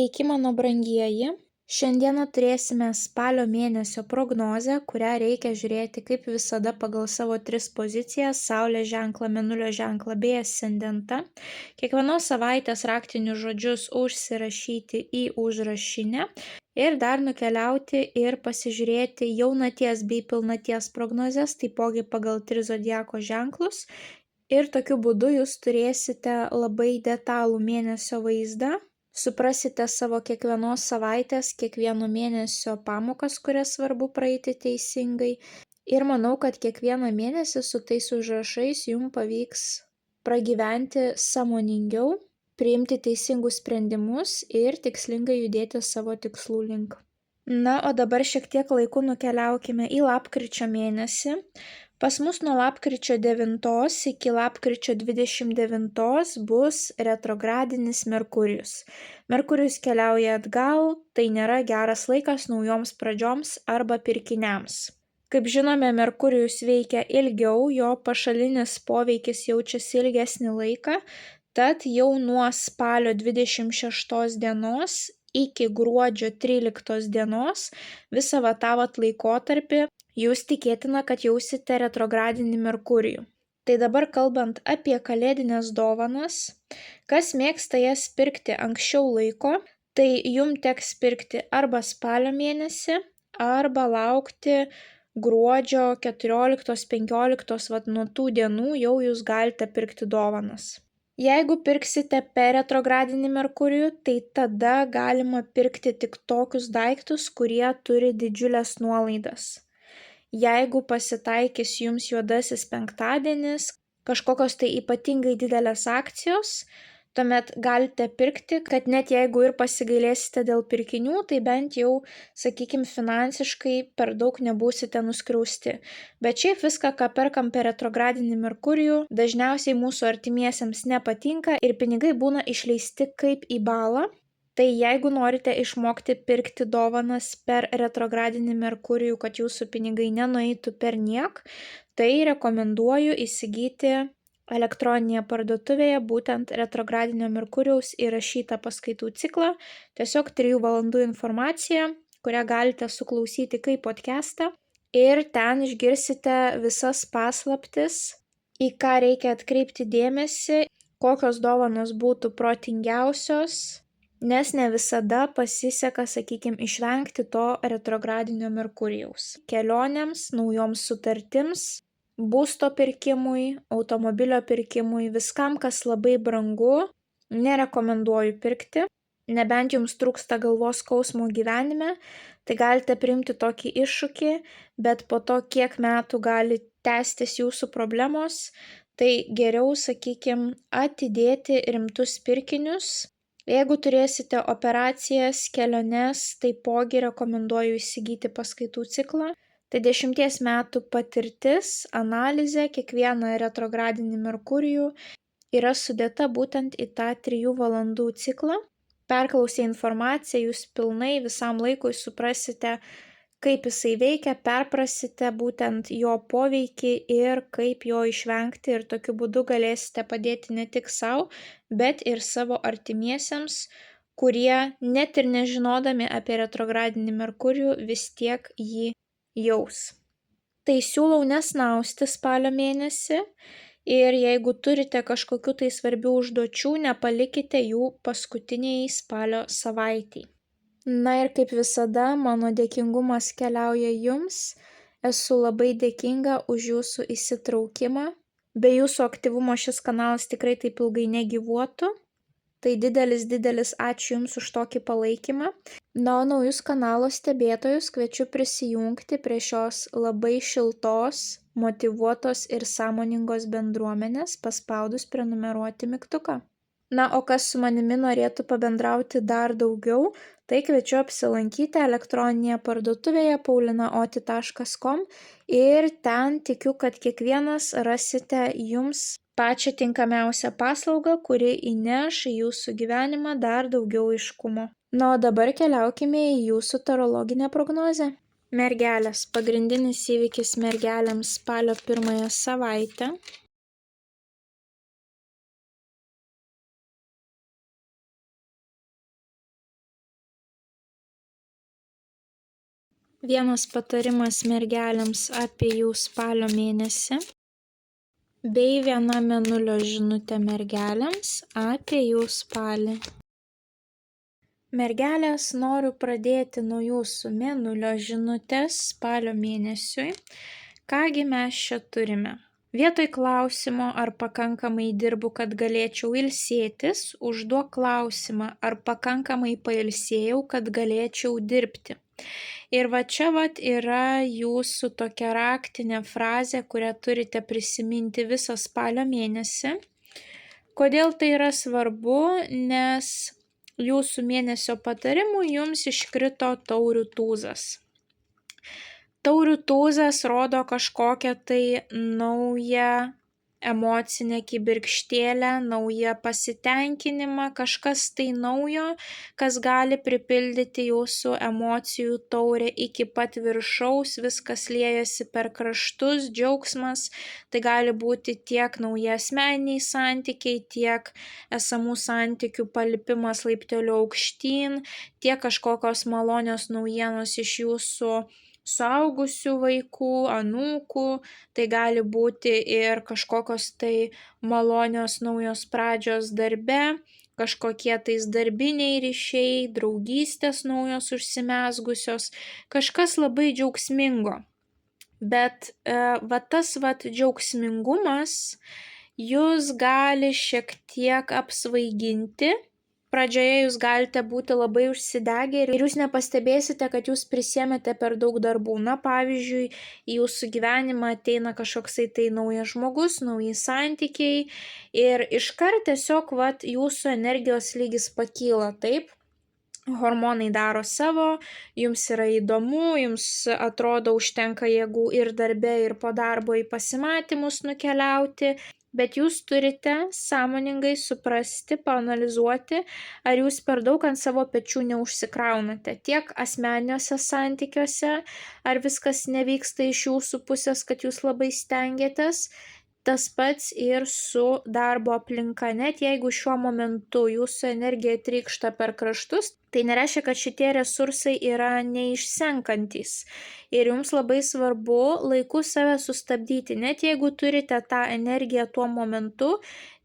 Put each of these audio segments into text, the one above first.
Sveiki, mano brangieji. Šiandieną turėsime spalio mėnesio prognozę, kurią reikia žiūrėti kaip visada pagal savo 3 pozicijas – Saulės ženklą, Mėnulio ženklą bei ascendentą. Kiekvienos savaitės raktinius žodžius užsirašyti į užrašinę ir dar nukeliauti ir pasižiūrėti jaunaties bei pilnaties prognozes, taipogi pagal 3 zodiako ženklus. Ir tokiu būdu jūs turėsite labai detalų mėnesio vaizdą. Suprasite savo kiekvienos savaitės, kiekvieno mėnesio pamokas, kurias svarbu praeiti teisingai. Ir manau, kad kiekvieną mėnesį su tais užrašais jums pavyks pragyventi sąmoningiau, priimti teisingus sprendimus ir tikslingai judėti savo tikslų link. Na, o dabar šiek tiek laiku nukeliaukime į lapkričio mėnesį. Pas mus nuo lapkričio 9 iki lapkričio 29 bus retrogradinis Merkurijus. Merkurijus keliauja atgal, tai nėra geras laikas naujoms pradžioms arba pirkiniams. Kaip žinome, Merkurijus veikia ilgiau, jo pašalinis poveikis jaučiasi ilgesnį laiką, tad jau nuo spalio 26 dienos iki gruodžio 13 dienos visą tą laikotarpį jūs tikėtina, kad jausite retrogradinį Merkurijų. Tai dabar kalbant apie kalėdinės dovanas, kas mėgsta jas pirkti anksčiau laiko, tai jums teks pirkti arba spalio mėnesį, arba laukti gruodžio 14-15, nuo tų dienų jau jūs galite pirkti dovanas. Jeigu pirksite per retrogradinį Merkurijų, tai tada galima pirkti tik tokius daiktus, kurie turi didžiulės nuolaidas. Jeigu pasitaikys jums juodasis penktadienis, kažkokios tai ypatingai didelės akcijos, tuomet galite pirkti, kad net jeigu ir pasigailėsite dėl pirkinių, tai bent jau, sakykime, finansiškai per daug nebūsite nuskriausti. Bet šiaip viską, ką perkam per retrogradinį Merkurijų, dažniausiai mūsų artimiesiems nepatinka ir pinigai būna išleisti kaip į balą. Tai jeigu norite išmokti pirkti dovanas per retrogradinį Merkurijų, kad jūsų pinigai nenueitų per niek, tai rekomenduoju įsigyti elektroninėje parduotuvėje būtent retrogradinio Merkurijaus įrašytą paskaitų ciklą, tiesiog 3 valandų informacija, kurią galite suklausyti kaip podcastą ir ten išgirsite visas paslaptis, į ką reikia atkreipti dėmesį, kokios dovanos būtų protingiausios, nes ne visada pasiseka, sakykime, išvengti to retrogradinio Merkurijaus. Kelionėms, naujoms sutartims, būsto pirkimui, automobilio pirkimui, viskam, kas labai brangu, nerekomenduoju pirkti. Nebent jums trūksta galvos skausmo gyvenime, tai galite priimti tokį iššūkį, bet po to kiek metų gali tęstis jūsų problemos, tai geriau, sakykime, atidėti rimtus pirkinius. Jeigu turėsite operacijas, keliones, taipogi rekomenduoju įsigyti paskaitų ciklą. Tai 10 metų patirtis, analizė, kiekvieną retrogradinį Merkurijų yra sudėta būtent į tą 3 valandų ciklą. Perklausę informaciją, jūs pilnai visam laikui suprasite, kaip jisai veikia, perprasite būtent jo poveikį ir kaip jo išvengti ir tokiu būdu galėsite padėti ne tik savo, bet ir savo artimiesiems, kurie net ir nežinodami apie retrogradinį Merkurijų vis tiek jį jaus. Tai siūlau nesnausti spalio mėnesį ir jeigu turite kažkokių tai svarbių užduočių, nepalikite jų paskutiniai spalio savaitei. Na ir kaip visada, mano dėkingumas keliauja jums. Esu labai dėkinga už jūsų įsitraukimą. Be jūsų aktyvumo šis kanalas tikrai taip ilgai negyvuotų. Tai didelis ačiū jums už tokį palaikymą. Na, o naujus kanalo stebėtojus kviečiu prisijungti prie šios labai šiltos, motyvuotos ir sąmoningos bendruomenės, paspaudus prenumeruoti mygtuką. Na, o kas su manimi norėtų pabendrauti dar daugiau, tai kviečiu apsilankyti elektroninėje parduotuvėje paulinaoti.com ir ten tikiu, kad kiekvienas rasite jums pačią tinkamiausią paslaugą, kuri įneš į jūsų gyvenimą dar daugiau aiškumo. Na, o dabar keliaukime į jūsų tarologinę prognozę. Mergelės. Pagrindinis įvykis mergelėms spalio 1 savaitę. Vienas patarimas mergelėms apie jų spalio mėnesį, bei viena mėnulio žinutė mergelėms apie jų spalį. Mergelės, noriu pradėti nuo jūsų mėnulio žinutės spalio mėnesiui. Kągi mes čia turime? Vietoj klausimo, ar pakankamai dirbu, kad galėčiau ilsėtis, užduok klausimą, ar pakankamai pailsėjau, kad galėčiau dirbti. Ir va čia yra jūsų tokia raktinė frazė, kurią turite prisiminti visą spalio mėnesį. Kodėl tai yra svarbu? Nes jūsų mėnesio patarimų jums iškrito taurių tūzas. Taurių tūzas rodo kažkokią tai naują emocinę kibirkštėlę, naują pasitenkinimą, kažkas tai naujo, kas gali pripildyti jūsų emocijų taurę iki pat viršaus, viskas liejasi per kraštus, džiaugsmas, tai gali būti tiek nauji asmeniniai santykiai, tiek esamų santykių palipimas laipteliu aukštyn, tiek kažkokios malonios naujienos iš jūsų suaugusių vaikų, anūkų, tai gali būti ir kažkokios tai malonios naujos pradžios darbe, kažkokie tais darbiniai ryšiai, draugystės naujos užsimezgusios, kažkas labai džiaugsmingo. Bet tas džiaugsmingumas jūs gali šiek tiek apsvaiginti. Pradžioje jūs galite būti labai užsidegę ir jūs nepastebėsite, kad jūs prisėmėte per daug darbų. Na, pavyzdžiui, į jūsų gyvenimą ateina kažkoksai tai naujas žmogus, nauji santykiai ir iškart tiesiog jūsų energijos lygis pakyla, taip? Hormonai daro savo, jums yra įdomu, jums atrodo užtenka jėgų ir darbe, ir po darbo į pasimatymus nukeliauti. Bet jūs turite sąmoningai suprasti, paanalizuoti, ar jūs per daug ant savo pečių neužsikraunate. Tiek asmeniniuose santykiuose, ar viskas nevyksta iš jūsų pusės, kad jūs labai stengiatės. Tas pats ir su darbo aplinka. Net jeigu šiuo momentu jūsų energija trykšta per kraštus, tai nereiškia, kad šitie resursai yra neišsenkantys. Ir jums labai svarbu laiku save sustabdyti. Net jeigu turite tą energiją tuo momentu,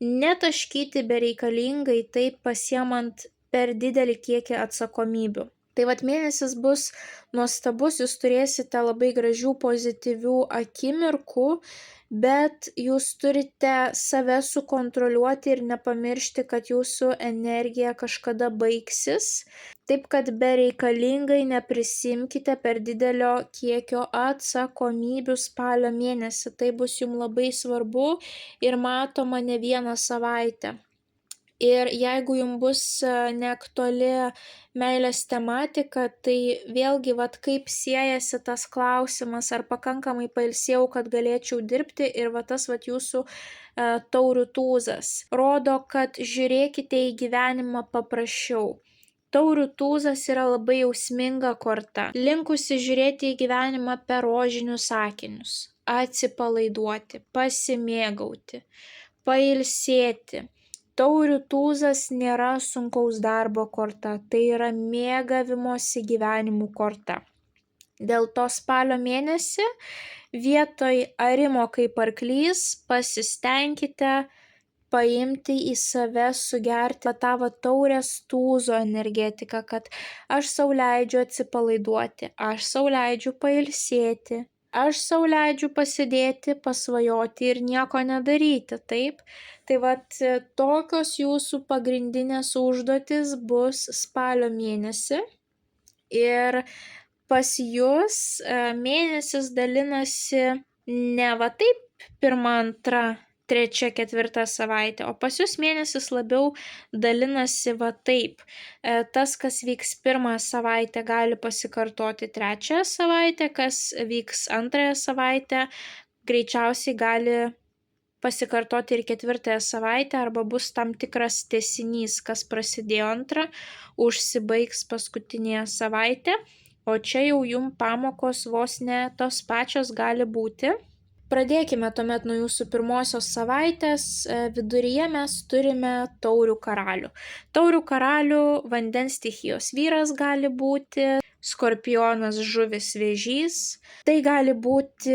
netaškyti bereikalingai, taip pasiemant per didelį kiekį atsakomybių. Tai mėnesis bus nuostabus, jūs turėsite labai gražių, pozityvių akimirkų, bet jūs turite save sukontroliuoti ir nepamiršti, kad jūsų energija kažkada baigsis. Taip, kad bereikalingai neprisimkite per didelio kiekio atsakomybių spalio mėnesį. Tai bus jums labai svarbu ir matoma ne vieną savaitę. Ir jeigu jums bus neaktuali meilės tematika, tai vėlgi kaip siejasi tas klausimas, ar pakankamai pailsėjau, kad galėčiau dirbti, ir tas jūsų taurių tūzas. Rodo, kad žiūrėkite į gyvenimą paprasčiau. Taurių tūzas yra labai jausminga korta, linkusi žiūrėti į gyvenimą per rožinius akinius, atsipalaiduoti, pasimėgauti, pailsėti. Taurių tūzas nėra sunkaus darbo korta, tai yra mėgavimosi gyvenimų korta. Dėl to spalio mėnesį vietoj arimo kaip arklys pasistengkite paimti į save, sugerti tą taurės tūzo energetiką, kad aš sau leidžiu atsipalaiduoti, aš sau leidžiu pailsėti, aš sau leidžiu pasidėti, pasvajoti ir nieko nedaryti, taip? Tai tokios jūsų pagrindinės užduotis bus spalio mėnesį ir pas jūs mėnesis dalinasi ne taip 1, 2, 3, 4 savaitė, o pas jūs mėnesis labiau dalinasi taip. Tas, kas vyks 1 savaitę, gali pasikartoti 3 savaitę, kas vyks 2 savaitę, greičiausiai gali pasikartoti ir 4 savaitę, arba bus tam tikras tęsinys, kas prasidėjo 2, užsibaigs paskutinėje savaitė, o čia jau jum pamokos vos ne tos pačios gali būti. Pradėkime tuomet nuo jūsų pirmosios savaitės. Viduryje mes turime taurių karalių. Taurių karalių vandens stichijos vyras gali būti, Skorpionas, žuvis, vėžys. Tai gali būti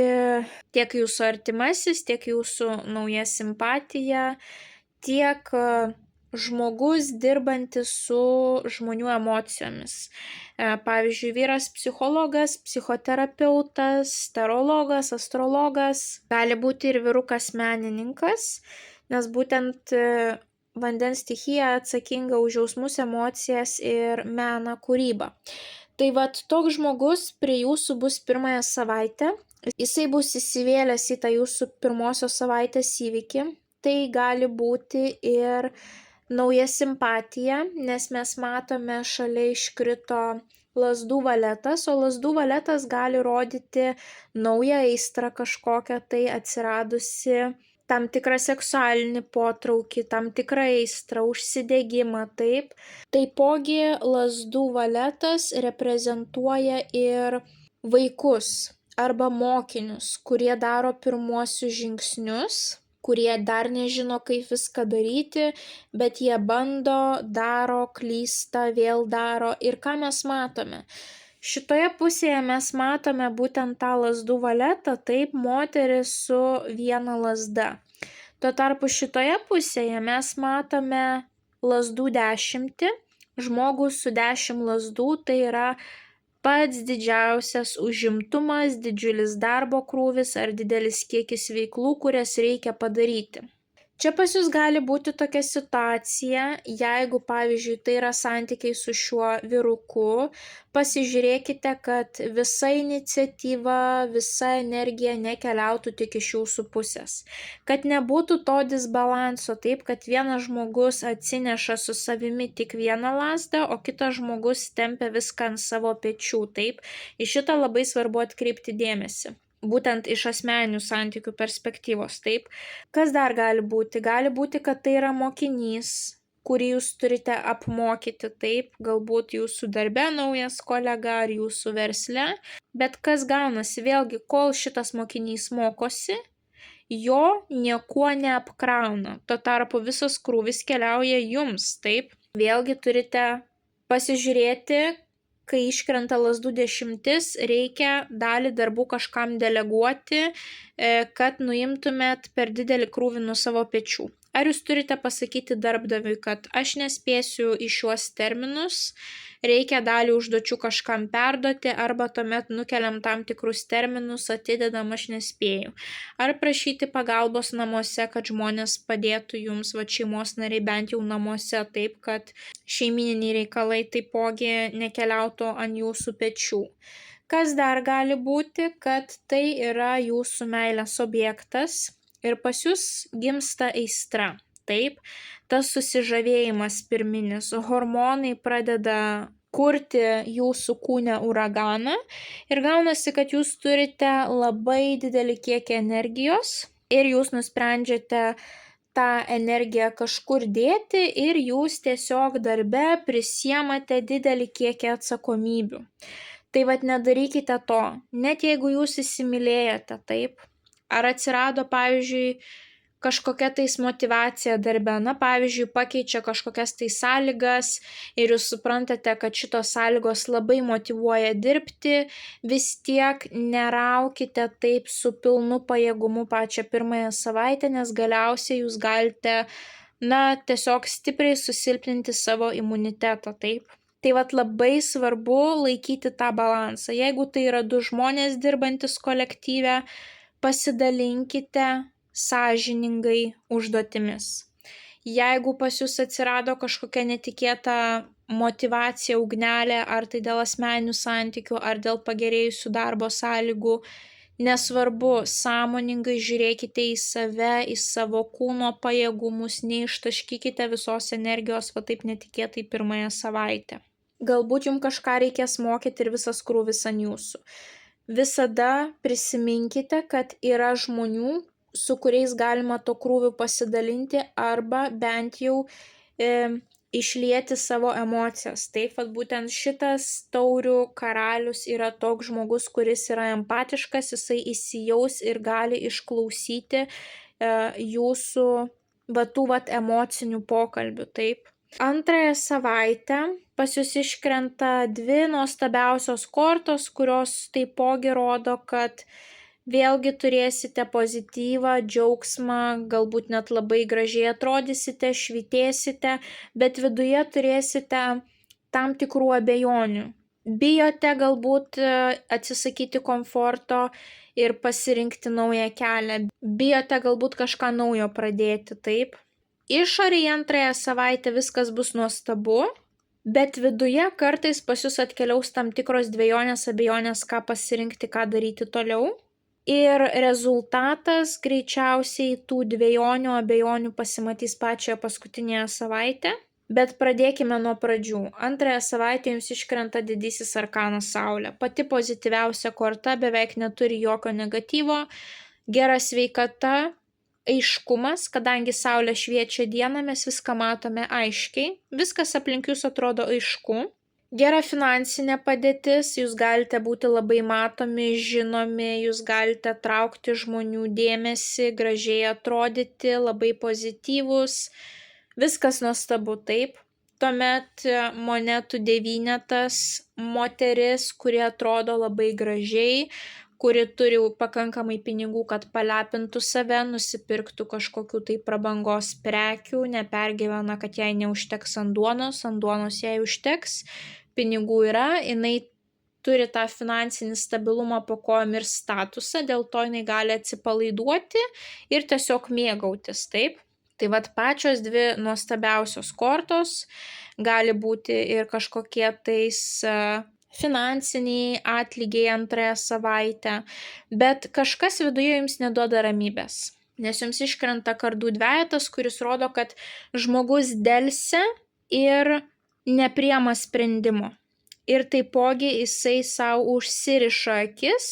tiek jūsų artimasis, tiek jūsų nauja simpatija, tiek žmogus dirbantis su žmonių emocijomis. Pavyzdžiui, vyras psichologas, psichoterapeutas, tarologas, astrologas, gali būti ir vyrukas menininkas, nes būtent vandens stichija atsakinga už jausmus, emocijas ir meną, kūrybą. Tai vat toks žmogus prie jūsų bus pirmąją savaitę, jisai bus įsivėlęs į tą jūsų pirmosios savaitės įvykį, tai gali būti ir nauja simpatija, nes mes matome šalia iškrito lazdų valetas, o lazdų valetas gali rodyti naują aistrą kažkokią tai atsiradusi, tam tikrą seksualinį potraukį, tam tikrą aistrą, užsidegimą, taip. Taipogi lazdų valetas reprezentuoja ir vaikus arba mokinius, kurie daro pirmuosius žingsnius, kurie dar nežino, kaip viską daryti, bet jie bando, daro, klysta, vėl daro. Ir ką mes matome? Šitoje pusėje mes matome būtent tą lazdų valetą, taip, moteris su viena lazda. Tuo tarpu šitoje pusėje mes matome lazdų 10, žmogų su 10 lazdų, tai yra pats didžiausias užimtumas, didžiulis darbo krūvis ar didelis kiekis veiklų, kurias reikia padaryti. Čia pas jūs gali būti tokia situacija, jeigu, pavyzdžiui, tai yra santykiai su šiuo vyruku, pasižiūrėkite, kad visa iniciatyva, visa energija nekeliautų tik iš jūsų pusės. Kad nebūtų to disbalanso, taip, kad vienas žmogus atsineša su savimi tik vieną lazdą, o kitas žmogus tempia viską ant savo pečių, taip. Į šitą labai svarbu atkreipti dėmesį. Būtent iš asmeninių santykių perspektyvos, taip. Kas dar gali būti? Gali būti, kad tai yra mokinys, kurį jūs turite apmokyti, taip, galbūt jūsų darbe naujas kolega ar jūsų versle, bet kas gaunasi, vėlgi, kol šitas mokinys mokosi, jo niekuo neapkrauna, tuo tarpu visas krūvis keliauja jums, taip. Vėlgi turite pasižiūrėti, kai iškrenta lazdų 10, reikia dalį darbų kažkam deleguoti, kad nuimtumėt per didelį krūvį nuo savo pečių. Ar jūs turite pasakyti darbdaviui, kad aš nespėsiu į šiuos terminus, reikia dalį užduočių kažkam perduoti, arba tuomet nukeliam tam tikrus terminus, atidedam, aš nespėju. Ar prašyti pagalbos namuose, kad žmonės padėtų jums, šeimos nariai bent jau namuose, taip, kad šeimininiai reikalai taipogi nekeliautų ant jūsų pečių. Kas dar gali būti, kad tai yra jūsų meilės objektas ir pas jūs gimsta aistra, taip, tas susižavėjimas pirminis, hormonai pradeda kurti jūsų kūne uraganą ir gaunasi, kad jūs turite labai didelį kiekį energijos ir jūs nusprendžiate tą energiją kažkur dėti ir jūs tiesiog darbe prisiemate didelį kiekį atsakomybių. Tai vat nedarykite to, net jeigu jūs įsimylėjote, taip. Ar atsirado, pavyzdžiui, kažkokia tais motivacija darbe, pavyzdžiui, pakeičia kažkokias tai sąlygas ir jūs suprantate, kad šitos sąlygos labai motyvuoja dirbti, vis tiek neraukite taip su pilnu pajėgumu pačią pirmąją savaitę, nes galiausiai jūs galite, tiesiog stipriai susilpninti savo imunitetą, taip. Tai vat labai svarbu laikyti tą balansą. Jeigu tai yra 2 žmonės dirbantis kolektyve, pasidalinkite sąžiningai užduotimis. Jeigu pas jūs atsirado kažkokia netikėta motyvacija, ugnelė, ar tai dėl asmeninių santykių, ar dėl pagerėjusių darbo sąlygų, nesvarbu, sąmoningai žiūrėkite į save, į savo kūno pajėgumus, neištaškykite visos energijos taip netikėtai pirmąją savaitę. Galbūt jums kažką reikės mokyti ir visas krūvis ant jūsų. Visada prisiminkite, kad yra žmonių, su kuriais galima to krūviu pasidalinti arba bent jau išlieti savo emocijas. Taip, būtent šitas taurių karalius yra toks žmogus, kuris yra empatiškas, jisai įsijaus ir gali išklausyti jūsų emocinių pokalbių. Taip. Antrąją savaitę pas jūs iškrenta dvi nuostabiausios kortos, kurios taipogi rodo, kad vėlgi turėsite pozityvą, džiaugsmą, galbūt net labai gražiai atrodysite, švytėsite, bet viduje turėsite tam tikrų abejonių. Bijote galbūt atsisakyti komforto ir pasirinkti naują kelią. Bijote galbūt kažką naujo pradėti, taip. Išorėje antrąją savaitę viskas bus nuostabu, bet viduje kartais pas jūs atkeliaus tam tikros dvejonės, abejonės, ką pasirinkti, ką daryti toliau. Ir rezultatas greičiausiai tų dvejonių, abejonių pasimatys pačioje paskutinėje savaitę. Bet pradėkime nuo pradžių. Antrąją savaitę jums iškrenta didysis arkanas Saulė. Pati pozityviausia korta, beveik neturi jokio negatyvo, gera sveikata, aiškumas, kadangi Saulė šviečia dieną, mes viską matome aiškiai, viskas aplink jūs atrodo aišku. Gera finansinė padėtis, jūs galite būti labai matomi, žinomi, jūs galite traukti žmonių dėmesį, gražiai atrodyti, labai pozityvūs, viskas nuostabu, taip. Tuomet monetų devynetas, moteris, kuri atrodo labai gražiai, kuri turi pakankamai pinigų, kad palepintų save, nusipirktų kažkokių tai prabangos prekių, nepergyvena, kad jai neužteks ant duonos jai užteks, pinigų yra, jinai turi tą finansinį stabilumą po kojom ir statusą, dėl to jinai gali atsipalaiduoti ir tiesiog mėgautis, taip. Tai vat pačios dvi nuostabiausios kortos, gali būti ir kažkokie tais finansiniai atlygiai antrąją savaitę, bet kažkas viduje jums neduoda ramybės, nes jums iškrenta kardų dvejetas, kuris rodo, kad žmogus delsia ir nepriema sprendimo. Ir taipogi jisai savo užsiriša akis,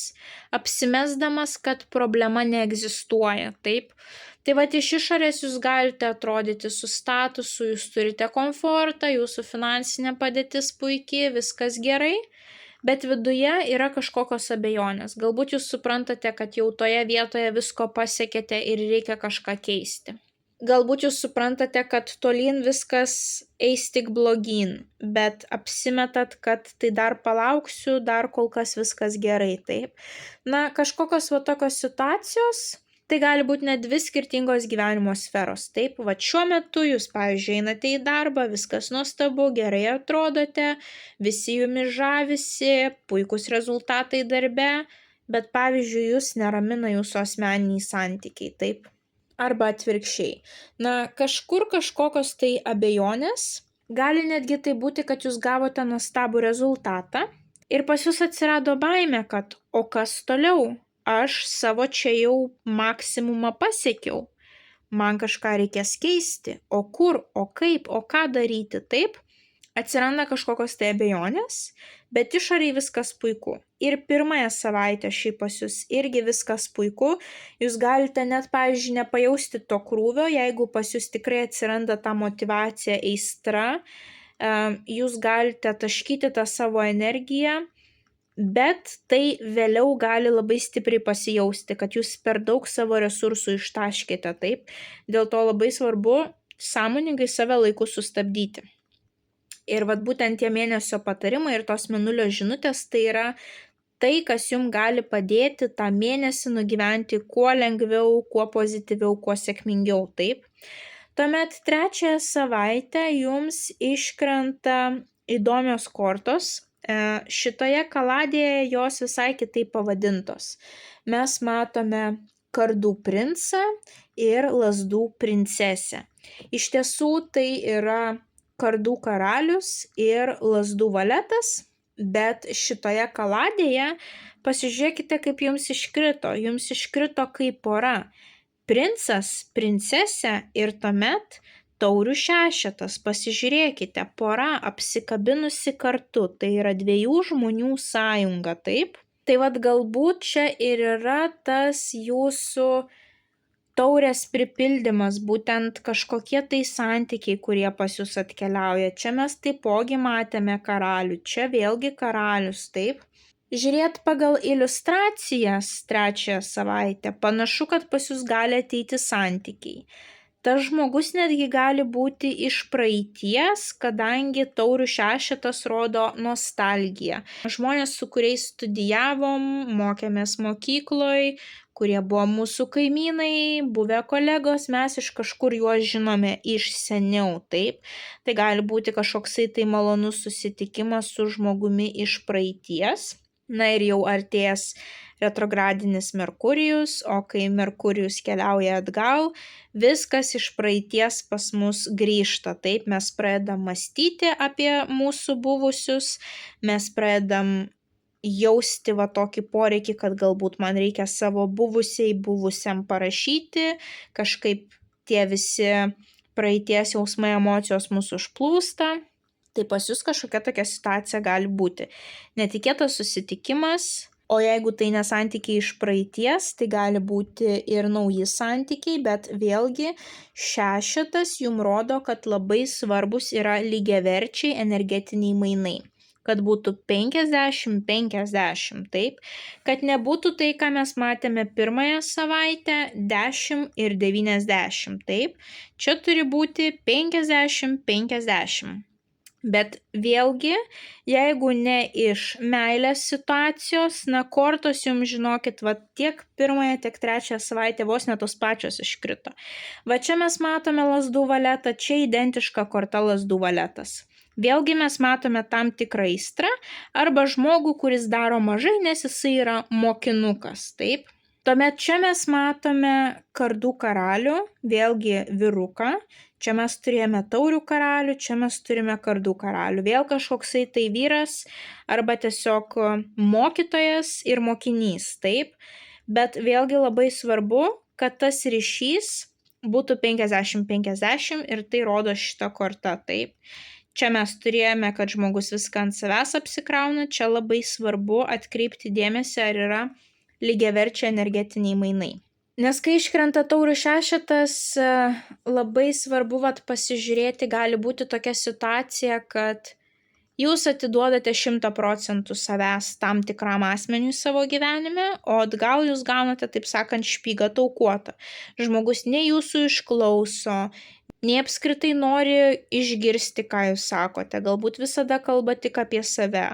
apsimesdamas, kad problema neegzistuoja, taip. Tai vat iš išorės jūs galite atrodyti su statusu, jūs turite komfortą, jūsų finansinė padėtis puikiai, viskas gerai, bet viduje yra kažkokios abejonės. Galbūt jūs suprantate, kad jau toje vietoje visko pasiekėte ir reikia kažką keisti. Galbūt jūs suprantate, kad tolyn viskas eis tik blogyn, bet apsimetat, kad tai dar palauksiu, dar kol kas viskas gerai, taip. Na, kažkokios va tokios situacijos, tai gali būti net dvi skirtingos gyvenimo sferos, taip. Va šiuo metu jūs, pavyzdžiui, einate į darbą, viskas nuostabu, gerai atrodote, visi jumis žavisi, puikūs rezultatai darbe, bet, pavyzdžiui, jūs neramina jūsų asmeniniai santykiai, taip. Arba atvirkščiai. Na, kažkur kažkokios tai abejonės, gali netgi tai būti, kad jūs gavote nuostabų rezultatą ir pas jūs atsirado baimė, kad o kas toliau? Aš savo čia jau maksimumą pasiekiau, man kažką reikės keisti, o kur, o kaip, o ką daryti, taip? Atsiranda kažkokios tai abejonės, bet išoriai viskas puiku. Ir pirmąją savaitę šiaip pas jūs irgi viskas puiku, jūs galite net, pavyzdžiui, nepajausti to krūvio, jeigu pas jūs tikrai atsiranda ta motyvacija, aistra, jūs galite taškyti tą savo energiją, bet tai vėliau gali labai stipriai pasijausti, kad jūs per daug savo resursų ištaškėte, taip. Dėl to labai svarbu sąmoningai save laiku sustabdyti. Ir vat būtent tie mėnesio patarimai ir tos mėnulio žinutės, tai yra tai, kas jums gali padėti tą mėnesį nugyventi kuo lengviau, kuo pozityviau, kuo sėkmingiau, taip. Tuomet trečiąją savaitę jums iškrenta įdomios kortos. Šitoje kaladėje jos visai kitaip pavadintos. Mes matome kardų princą ir lazdų princesę. Iš tiesų tai yra kardų karalius ir lazdų valetas, bet šitoje kaladėje pasižiūrėkite, kaip jums iškrito. Jums iškrito kaip pora. Princas, princesė ir tuomet taurių šešetas. Pasižiūrėkite, pora apsikabinusi kartu. Tai yra dviejų žmonių sąjunga, taip? Tai vat galbūt čia ir yra tas jūsų taurės pripildymas, būtent kažkokie tai santykiai, kurie pas jūs atkeliauja. Čia mes taipogi matėme karalių, čia vėlgi karalius, taip. Žiūrėt pagal iliustracijas trečiąją savaitę, panašu, kad pas jūs gali ateiti santykiai. Tas žmogus netgi gali būti iš praeities, kadangi taurių šešetas rodo nostalgiją. Žmonės, su kuriais studijavom, mokėmės mokykloj, kurie buvo mūsų kaimynai, buvę kolegos, mes iš kažkur juos žinome iš seniau, taip. Tai gali būti kažkoksai tai malonus susitikimas su žmogumi iš praeities. Na ir jau artės retrogradinis Merkurijus, o kai Merkurijus keliauja atgal, viskas iš praeities pas mus grįžta. Taip, mes pradedam mąstyti apie mūsų buvusius, mes pradedam jausti va tokį poreikį, kad galbūt man reikia savo buvusiam parašyti, kažkaip tie visi praeities jausmai, emocijos mūsų užplūsta. Tai pas jūs kažkokia tokia situacija gali būti. Netikėtas susitikimas, o jeigu tai ne santykiai iš praeities, tai gali būti ir nauji santykiai, bet vėlgi šešetas jums rodo, kad labai svarbus yra lygiaverčiai energetiniai mainai. Kad būtų 50-50, taip, kad nebūtų tai, ką mes matėme pirmąją savaitę, 10 ir 90, taip, čia turi būti 50-50. Bet vėlgi, jeigu ne iš meilės situacijos, na kortos jums žinokit, va tiek pirmąją, tiek trečią savaitę vos ne tos pačios iškrito. Va čia mes matome lazdų valetą, čia identiška korta lazdų valetas. Vėlgi mes matome tam tikrą aistrą arba žmogų, kuris daro mažai, nes jisai yra mokinukas, taip. Tuomet čia mes matome kardų karalių, vėlgi vyruką. Čia mes turėjome taurių karalių, čia mes turime kardų karalių. Vėl kažkoksai tai vyras arba tiesiog mokytojas ir mokinys, taip. Bet vėlgi labai svarbu, kad tas ryšys būtų 50-50 ir tai rodo šitą kortą, taip. Čia mes turėjome, kad žmogus viską ant savęs apsikrauna, čia labai svarbu atkreipti dėmesį, ar yra lygiaverčiai energetiniai mainai. Nes kai iškrenta taurių šešetas, labai svarbu pasižiūrėti, gali būti tokia situacija, kad jūs atiduodate 100% savęs tam tikram asmeniui savo gyvenime, o atgal jūs gaunate, taip sakant, špygą taukuotą. Žmogus nei jūsų išklauso, nei apskritai nori išgirsti, ką jūs sakote, galbūt visada kalba tik apie save.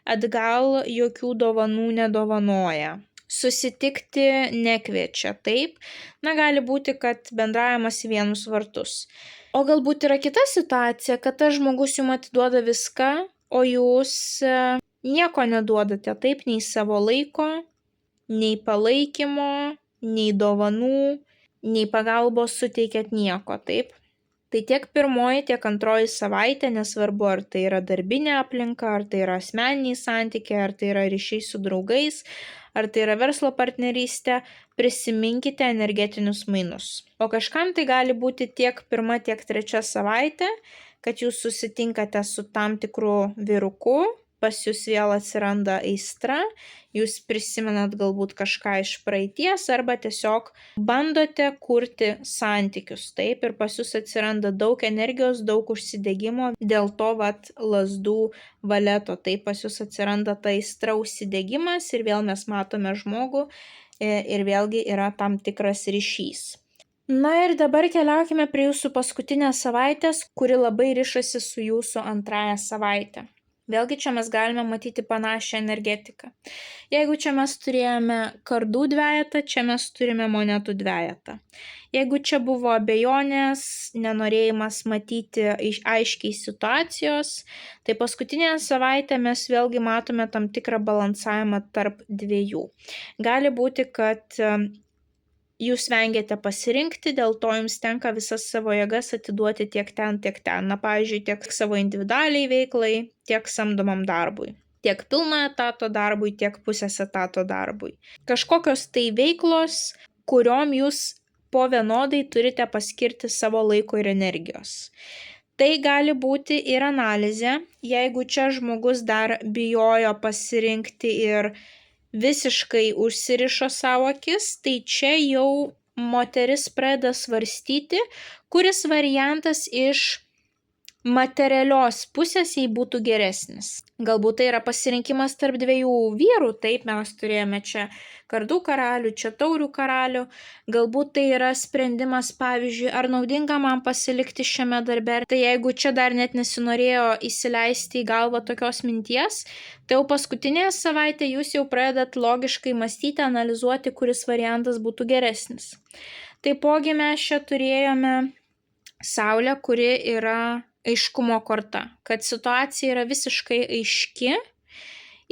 Atgal jokių dovanų nedovanoja. Susitikti nekviečia, taip. Na, gali būti, kad bendravimas į vienus vartus. O galbūt yra kita situacija, kad tas žmogus jums atiduoda viską, o jūs nieko neduodate, taip, nei savo laiko, nei palaikymo, nei dovanų, nei pagalbos suteikėt nieko, taip. Tai tiek pirmoji, tiek antroji savaitė, nesvarbu, ar tai yra darbinė aplinka, ar tai yra asmeniniai santykiai, ar tai yra ryšiai su draugais, ar tai yra verslo partnerystė, prisiminkite energetinius mainus. O kažkam tai gali būti tiek pirma, tiek trečia savaitė, kad jūs susitinkate su tam tikru vyruku, pas jūs vėl atsiranda aistra, jūs prisimenat galbūt kažką iš praeities arba tiesiog bandote kurti santykius, taip, ir pas jūs atsiranda daug energijos, daug užsidegimo, dėl to lazdų valeto, taip, pas jūs atsiranda ta aistra, užsidegimas ir vėl mes matome žmogų ir vėlgi yra tam tikras ryšys. Na ir dabar keliaukime prie jūsų paskutinės savaitės, kuri labai rišasi su jūsų antrąją savaitę. Vėlgi čia mes galime matyti panašią energetiką. Jeigu čia mes turėjome kardų dvejetą, čia mes turime monetų dvejetą. Jeigu čia buvo abejonės, nenorėjimas matyti aiškiai situacijos, tai paskutinėje savaitę mes vėlgi matome tam tikrą balansavimą tarp dviejų. Gali būti, kad jūs vengiate pasirinkti, dėl to jums tenka visas savo jėgas atiduoti tiek ten, tiek ten. Na, pavyzdžiui, tiek savo individualiai veiklai, tiek samdomam darbui. Tiek pilno etato darbui, tiek pusės etato darbui. Kažkokios tai veiklos, kuriom jūs po vienodai turite paskirti savo laiko ir energijos. Tai gali būti ir analizė, jeigu čia žmogus dar bijojo pasirinkti ir visiškai užsirišo savo akis, tai čia jau moteris pradeda svarstyti, kuris variantas iš materialios pusės jai būtų geresnis. Galbūt tai yra pasirinkimas tarp dviejų vyrų, taip mes turėjome čia kardų karalių, čia taurių karalių, galbūt tai yra sprendimas, pavyzdžiui, ar naudinga man pasilikti šiame darbe, tai jeigu čia dar net nesinorėjo įsileisti į galvą tokios minties, tai jau paskutinėje savaitė jūs jau pradedat logiškai mąstyti, analizuoti, kuris variantas būtų geresnis. Taipogi mes čia turėjome Saulę, kuri yra aiškumo korta, kad situacija yra visiškai aiški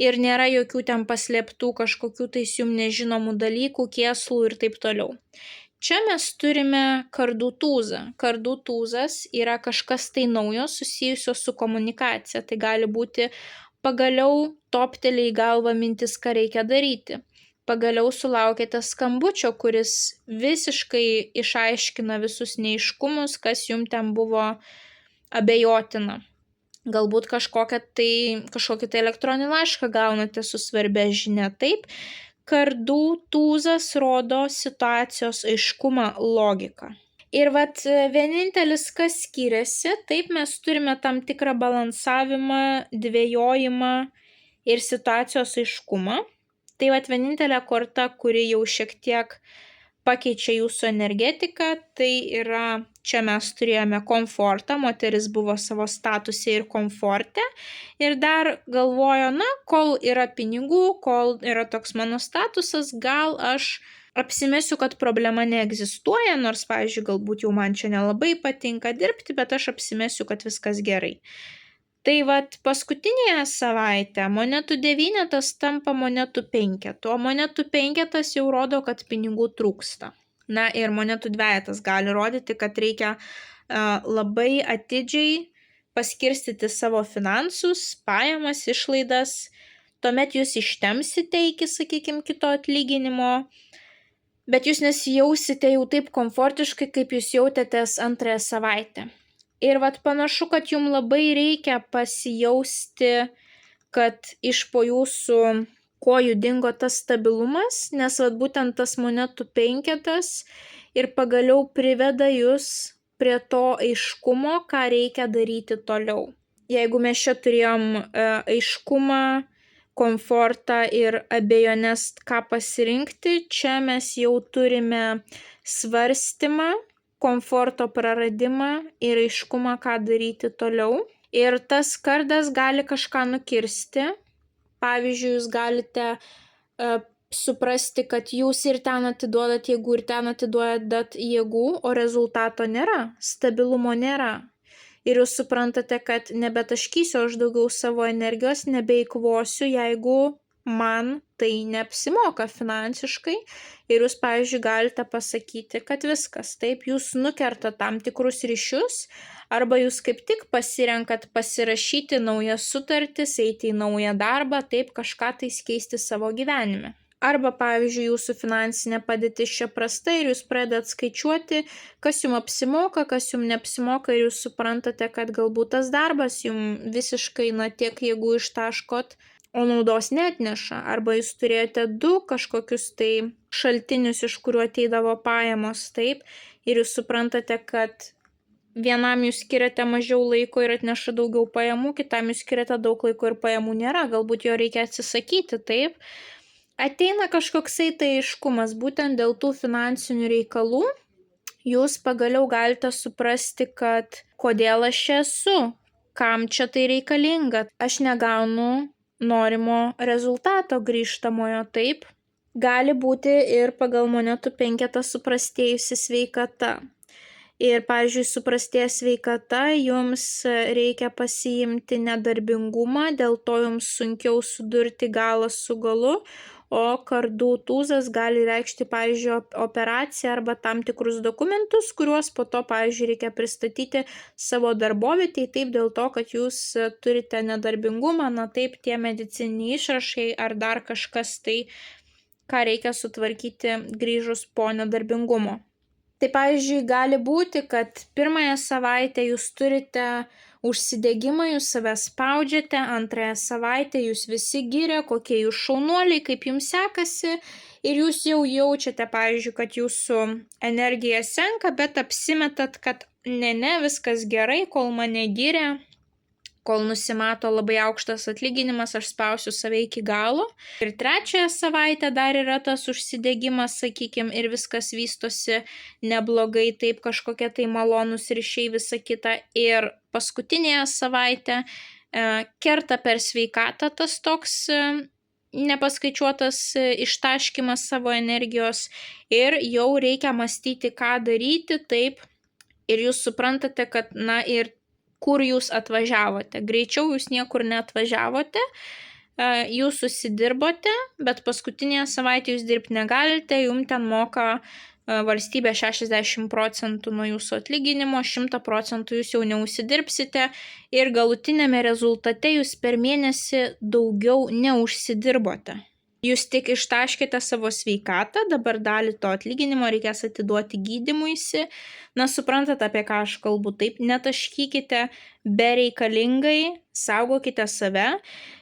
ir nėra jokių ten paslėptų kažkokių tais jums nežinomų dalykų, kėslų ir taip toliau. Čia mes turime kardų tūzą. Kardų tūzas yra kažkas tai naujo susijusio su komunikacija. Tai gali būti pagaliau toptelė į galvą mintis, ką reikia daryti. Pagaliau sulaukėte skambučio, kuris visiškai išaiškina visus neaiškumus, kas jums ten buvo abejotina. Galbūt kažkokį tai elektroninį laišką gaunate su svarbia žinia. Taip, kardų tūzas rodo situacijos aiškumą, logiką. Ir vienintelis, kas skiriasi, taip mes turime tam tikrą balansavimą, dvejojimą ir situacijos aiškumą. Tai vienintelė korta, kuri jau šiek tiek pakeičia jūsų energetiką, tai yra, čia mes turėjome komfortą, moteris buvo savo statuse ir komforte ir dar galvojo, kol yra pinigų, kol yra toks mano statusas, gal aš apsimesiu, kad problema neegzistuoja, nors, pavyzdžiui, galbūt jau man čia nelabai patinka dirbti, bet aš apsimesiu, kad viskas gerai. Tai paskutinėje savaitę monetų 9 tampa monetų 5, o monetų 5 jau rodo, kad pinigų trūksta. Ir monetų 2 gali rodyti, kad reikia labai atidžiai paskirstyti savo finansus, pajamas, išlaidas, tuomet jūs ištempsite iki, sakykime, kito atlyginimo, bet jūs nesijausite jau taip komfortiškai, kaip jūs jautėtės antrąją savaitę. Ir panašu, kad jums labai reikia pasijausti, kad iš po jūsų kojų dingo tas stabilumas, nes būtent tas monetų 5 ir pagaliau priveda jūs prie to aiškumo, ką reikia daryti toliau. Jeigu mes čia turėjom aiškumą, komfortą ir abejonės, ką pasirinkti, čia mes jau turime svarstymą, komforto praradimą ir aiškumą, ką daryti toliau. Ir tas kardas gali kažką nukirsti. Pavyzdžiui, jūs galite suprasti, kad jūs ir ten atiduodat jėgų, ir ten atiduodat jėgų, o rezultato nėra, stabilumo nėra. Ir jūs suprantate, kad nebetaškysiu aš daugiau savo energijos, nebeikvosiu, jeigu man tai neapsimoka finansiškai. Ir jūs, pavyzdžiui, galite pasakyti, kad viskas, taip, jūs nukertat tam tikrus ryšius, arba jūs kaip tik pasirenkat pasirašyti naujas sutartis, eiti į naują darbą, taip kažką tai keisti savo gyvenime. Arba, pavyzdžiui, jūsų finansinė padėtis čia prasta ir jūs pradedat skaičiuoti, kas jums apsimoka, kas jums neapsimoka ir jūs suprantate, kad galbūt tas darbas jums visiškai tiek jėgų ištaškot, o naudos neatneša. Arba jūs turėjote 2 kažkokius tai šaltinius, iš kuriuo ateidavo pajamos, taip, ir jūs suprantate, kad vienam jūs skiriate mažiau laiko ir atneša daugiau pajamų, kitam jūs skiriate daug laiko ir pajamų nėra, galbūt jo reikia atsisakyti, taip. Ateina kažkoksai tai aiškumas, būtent dėl tų finansinių reikalų jūs pagaliau galite suprasti, kad kodėl aš čia esu, kam čia tai reikalinga, aš negaunu norimo rezultato grįžtamojo, taip. Gali būti ir pagal monetų 5 suprastėjusi sveikata. Ir, pavyzdžiui, suprastėję sveikata, jums reikia pasiimti nedarbingumą, dėl to jums sunkiau sudurti galą su galu, o kardų tūzas gali reikšti, pavyzdžiui, operaciją arba tam tikrus dokumentus, kuriuos po to, pavyzdžiui, reikia pristatyti savo darbovietėj, taip dėl to, kad jūs turite nedarbingumą, taip tie medicininiai išrašai ar dar kažkas tai, ką reikia sutvarkyti grįžus po nedarbingumo. Tai, pavyzdžiui, gali būti, kad pirmąją savaitę jūs turite užsidegimą, jūs save spaudžiate, antrąją savaitę jūs visi giria, kokie jūs šaunuoliai, kaip jums sekasi ir jūs jau jaučiate, pavyzdžiui, kad jūsų energija senka, bet apsimetat, kad ne, viskas gerai, kol mane giria, kol nusimato labai aukštas atlyginimas, aš spausiu save iki galo. Ir trečiąją savaitę dar yra tas užsidegimas, sakykime, ir viskas vystosi neblogai, taip kažkokie tai malonūs ryšiai, visa kita. Ir paskutinėje savaitę kerta per sveikatą tas toks nepaskaičiuotas ištaškymas savo energijos ir jau reikia mąstyti, ką daryti, taip. Ir jūs suprantate, kad, ir kur jūs atvažiavote. Greičiau jūs niekur neatvažiavote, jūs susidirbote, bet paskutinėje savaitėje jūs dirbti negalite, jums ten moka valstybė 60% nuo jūsų atlyginimo, 100% jūs jau neužsidirbsite ir galutinėme rezultate jūs per mėnesį daugiau neužsidirbote. Jūs tik ištaškite savo sveikatą, dabar dalį to atlyginimo reikės atiduoti gydymuisi. Suprantate, apie ką aš kalbu, taip, netaškykite bereikalingai, saugokite save,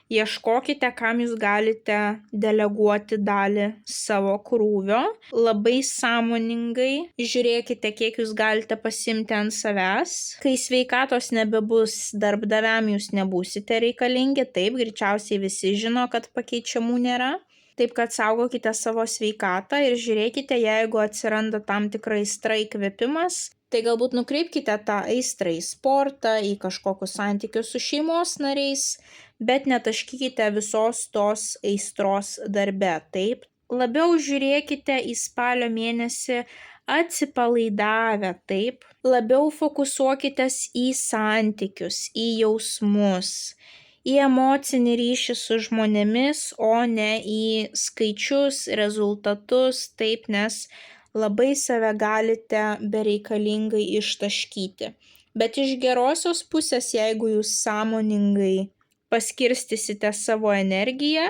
ieškokite, kam jūs galite deleguoti dalį savo krūvio, labai sąmoningai žiūrėkite, kiek jūs galite pasimti ant savęs. Kai sveikatos nebebus, darbdaviam jūs nebūsite reikalingi, taip, greičiausiai visi žino, kad pakeičiamų nėra. Taip, kad saugokite savo sveikatą ir žiūrėkite, jeigu atsiranda tam tikra aistra įkvėpimas, tai galbūt nukreipkite tą aistrą į sportą, į kažkokius santykius su šeimos nariais, bet netaškykite visos tos aistros darbe, taip. Labiau žiūrėkite į spalio mėnesį atsipalaidavę, taip. Labiau fokusuokitės į santykius, į jausmus, į emocinį ryšį su žmonėmis, o ne į skaičius, rezultatus, taip, nes labai save galite bereikalingai ištaškyti. Bet iš gerosios pusės, jeigu jūs sąmoningai paskirstysite savo energiją,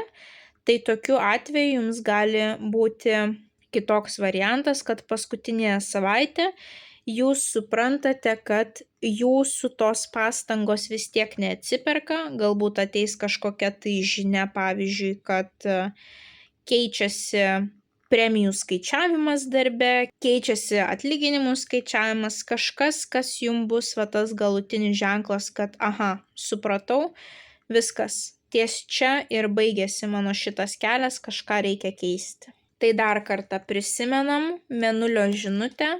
tai tokiu atveju jums gali būti kitoks variantas, kad paskutinėje savaitė jūs suprantate, kad jūsų tos pastangos vis tiek neatsiperka, galbūt ateis kažkokia tai žinia, pavyzdžiui, kad keičiasi premijų skaičiavimas darbe, keičiasi atlyginimų skaičiavimas, kažkas, kas jums bus tas galutinis ženklas, kad supratau, viskas, ties čia ir baigėsi mano šitas kelias, kažką reikia keisti. Tai dar kartą prisimenam Mėnulio žinutę.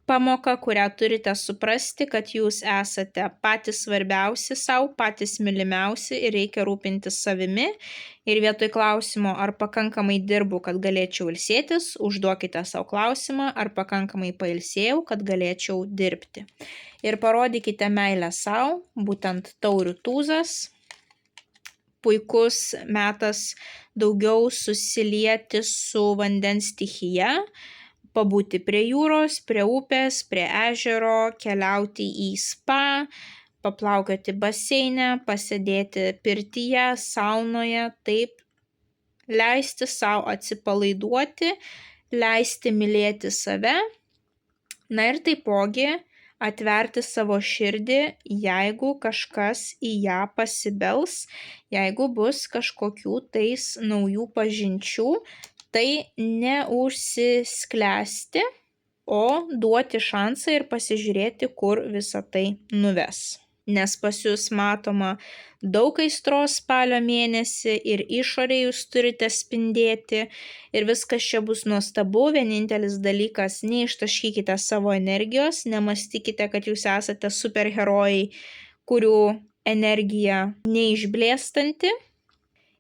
Pamoka, kurią turite suprasti, kad jūs esate patys svarbiausi sau, patys mylimiausi ir reikia rūpintis savimi. Ir vietoj klausimo, ar pakankamai dirbu, kad galėčiau ilsėtis, užduokite savo klausimą, ar pakankamai pailsėjau, kad galėčiau dirbti. Ir parodykite meilę sau, būtent taurių tūzas. Puikus metas daugiau susilieti su vandens stichija, pabūti prie jūros, prie upės, prie ežero, keliauti į spa, paplaukioti baseine, pasėdėti pirtyje, saunoje, taip, leisti savo atsipalaiduoti, leisti mylėti save, ir taipogi atverti savo širdį, jeigu kažkas į ją pasibels, jeigu bus kažkokių tais naujų pažinčių, tai neužsisklęsti, o duoti šansą ir pasižiūrėti, kur visa tai nuves. Nes pas jūs matoma daug aistros spalio mėnesį ir išorėje jūs turite spindėti ir viskas čia bus nuostabu. Vienintelis dalykas, neištaškykite savo energijos, nemastykite, kad jūs esate superherojai, kurių energija neišblėstanti.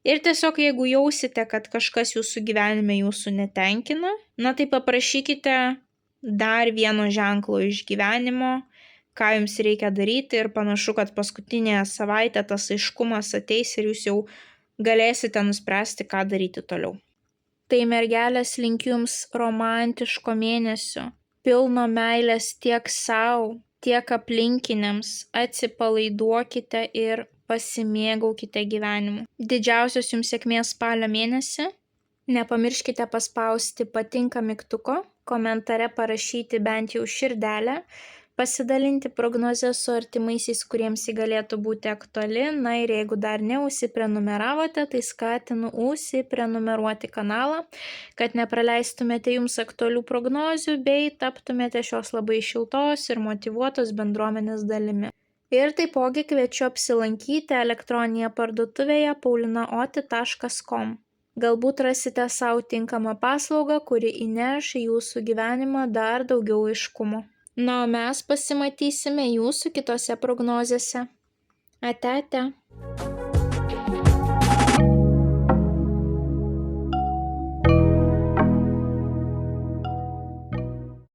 Ir tiesiog jeigu jausite, kad kažkas jūsų gyvenime jūsų netenkina, tai paprašykite dar vieno ženklo iš gyvenimo, ką jums reikia daryti ir panašu, kad paskutinėje savaitę tas aiškumas ateis ir jūs jau galėsite nuspręsti, ką daryti toliau. Tai mergelės linkiu jums romantiško mėnesio, pilno meilės tiek sau, tiek aplinkiniams, atsipalaiduokite ir pasimėgaukite gyvenimu. Didžiausios jums sėkmės spalio mėnesį. Nepamirškite paspausti patinka mygtuko, komentare parašyti bent jau širdelę, pasidalinti prognozę su artimaisiais, kuriems ji galėtų būti aktuali. Na ir jeigu dar neužsiprenumeravote, tai skatinu užsiprenumeruoti kanalą, kad nepraleistumėte jums aktualių prognozių bei taptumėte šios labai šiltos ir motyvuotos bendruomenės dalimi. Ir taipogi kviečiu apsilankyti elektroninėje parduotuvėje paulinaoti.com. Galbūt rasite savo tinkamą paslaugą, kuri įneš į jūsų gyvenimą dar daugiau aiškumo. Na, o mes pasimatysime jūsų kitose prognozėse. Ate, ate.